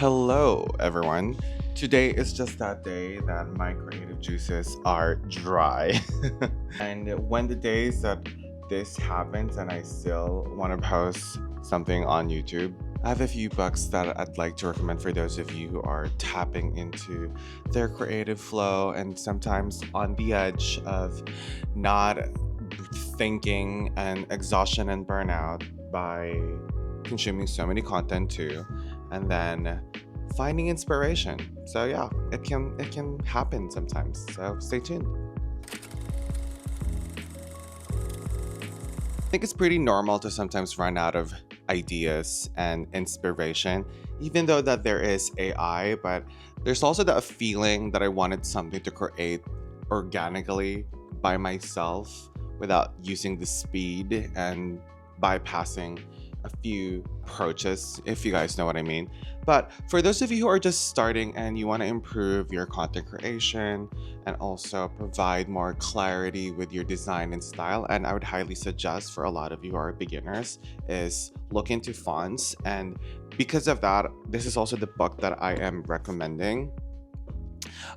Hello, everyone. Today is just that day that my creative juices are dry. And when the days that this happens and I still want to post something on YouTube, I have a few books that I'd like to recommend for those of you who are tapping into their creative flow and sometimes on the edge of not thinking and exhaustion and burnout by consuming so many content too, and then finding inspiration. So yeah, it can happen sometimes. So stay tuned. I think it's pretty normal to sometimes run out of ideas and inspiration, even though that there is AI, but there's also that feeling that I wanted something to create organically by myself without using the speed and bypassing a few approaches, if you guys know what I mean. But for those of you who are just starting and you want to improve your content creation and also provide more clarity with your design and style, and I would highly suggest for a lot of you who are beginners, is look into fonts. And because of that, this is also the book that I am recommending.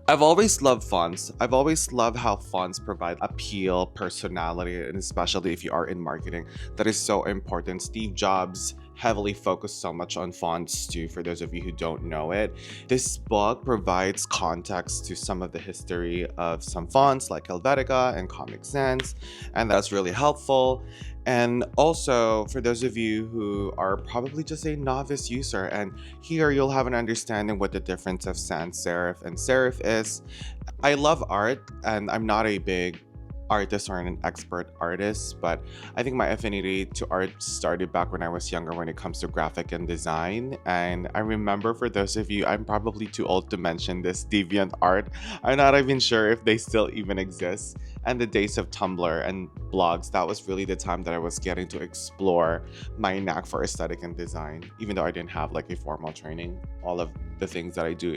I've always loved fonts. I've always loved how fonts provide appeal, personality, and especially if you are in marketing, that is so important. Steve Jobs heavily focused so much on fonts too, for those of you who don't know it. This book provides context to some of the history of some fonts like Helvetica and Comic Sans, and that's really helpful. And also, for those of you who are probably just a novice user, and here you'll have an understanding what the difference of sans serif and serif is. I love art, and I'm not a big artist or an expert artist, but I think my affinity to art started back when I was younger when it comes to graphic and design. And I remember, for those of you, I'm probably too old to mention this, deviant art. I'm not even sure if they still even exist. And the days of Tumblr and blogs, that was really the time that I was getting to explore my knack for aesthetic and design, even though I didn't have like a formal training. All of the things that I do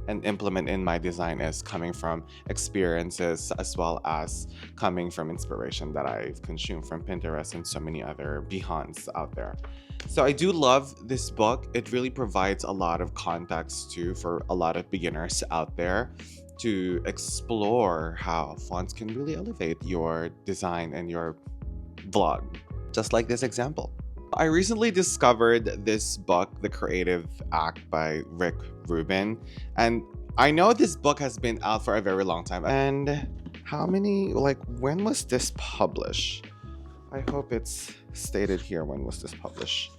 and implement in my design is coming from experiences as well as coming from inspiration that I've consumed from Pinterest and so many other behinds out there. So I do love this book. It really provides a lot of context too for a lot of beginners out there to explore how fonts can really elevate your design and your vlog, just like this example. I recently discovered this book, The Creative Act by Rick Rubin. And I know this book has been out for a very long time. And when was this published? I hope it's stated here when was this published.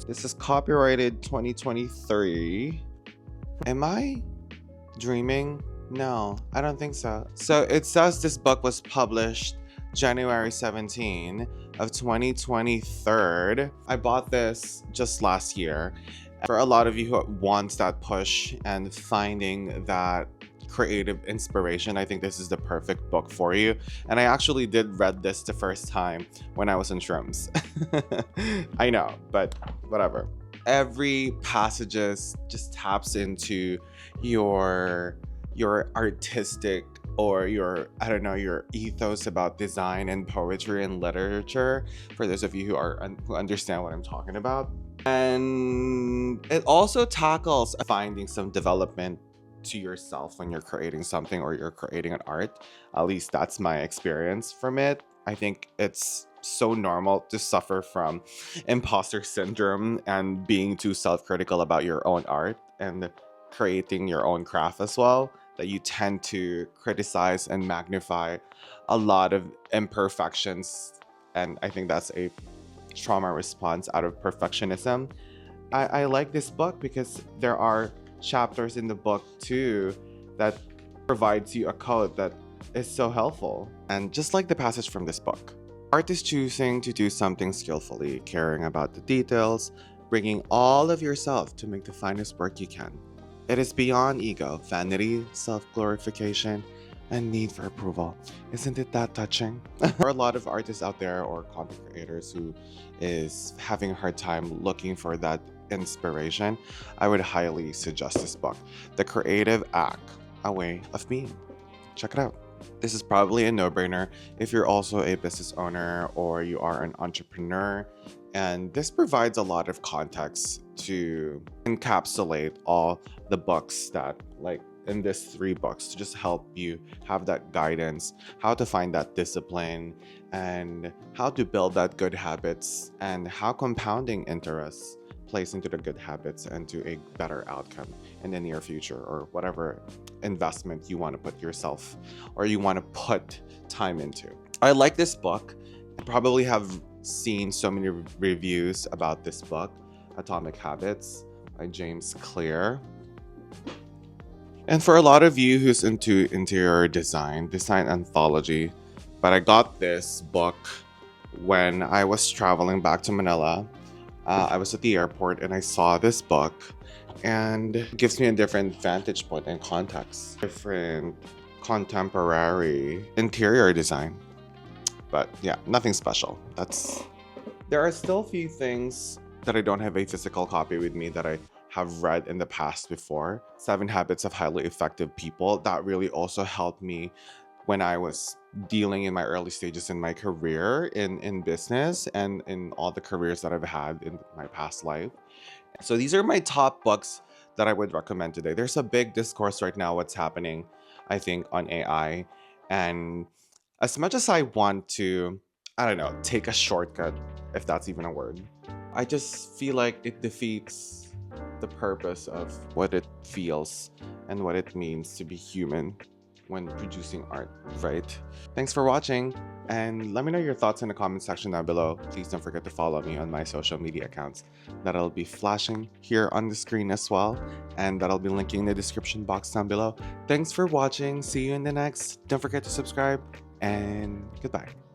This is copyrighted 2023. Am I dreaming? No, I don't think so. So it says this book was published January 17 of 2023. I bought this just last year. For a lot of you who wants that push and finding that creative inspiration, I think this is the perfect book for you. And I actually did read this the first time when I was in shrooms. I know, but whatever. Every passages just taps into your artistic or your ethos about design and poetry and literature, for those of you who understand what I'm talking about. And it also tackles finding some development to yourself when you're creating something or you're creating an art. At least that's my experience from it. I think it's so normal to suffer from imposter syndrome and being too self-critical about your own art and creating your own craft as well, that you tend to criticize and magnify a lot of imperfections. And I think that's a trauma response out of perfectionism. I like this book because there are chapters in the book too that provides you a code that is so helpful. And just like the passage from this book, art is choosing to do something skillfully, caring about the details, bringing all of yourself to make the finest work you can. It is beyond ego, vanity, self-glorification, and need for approval. Isn't it that touching? There are a lot of artists out there or content creators who is having a hard time looking for that inspiration. I would highly suggest this book, The Creative Act, A Way of Being. Check it out. This is probably a no-brainer if you're also a business owner or you are an entrepreneur. And this provides a lot of context to encapsulate all the books that, like in this 3 books, to just help you have that guidance, how to find that discipline, and how to build that good habits, and how compounding interest plays into the good habits and to a better outcome in the near future, or whatever investment you want to put yourself or you want to put time into. I like this book. I probably have seen so many reviews about this book, Atomic Habits by James Clear. And for a lot of you who's into interior design anthology, but I got this book when I was traveling back to Manila. I was at the airport and I saw this book, and it gives me a different vantage point and context, different contemporary interior design. But yeah, nothing special. There are still a few things that I don't have a physical copy with me that I have read in the past before. 7 Habits of Highly Effective People. That really also helped me when I was dealing in my early stages in my career in business and in all the careers that I've had in my past life. So these are my top books that I would recommend today. There's a big discourse right now what's happening, I think, on AI. And as much as I want to, I don't know, take a shortcut, if that's even a word, I just feel like it defeats the purpose of what it feels and what it means to be human when producing art, right? Thanks for watching, and let me know your thoughts in the comment section down below. Please don't forget to follow me on my social media accounts that'll be flashing here on the screen as well, and that'll be linking in the description box down below. Thanks for watching. See you in the next. Don't forget to subscribe, and goodbye.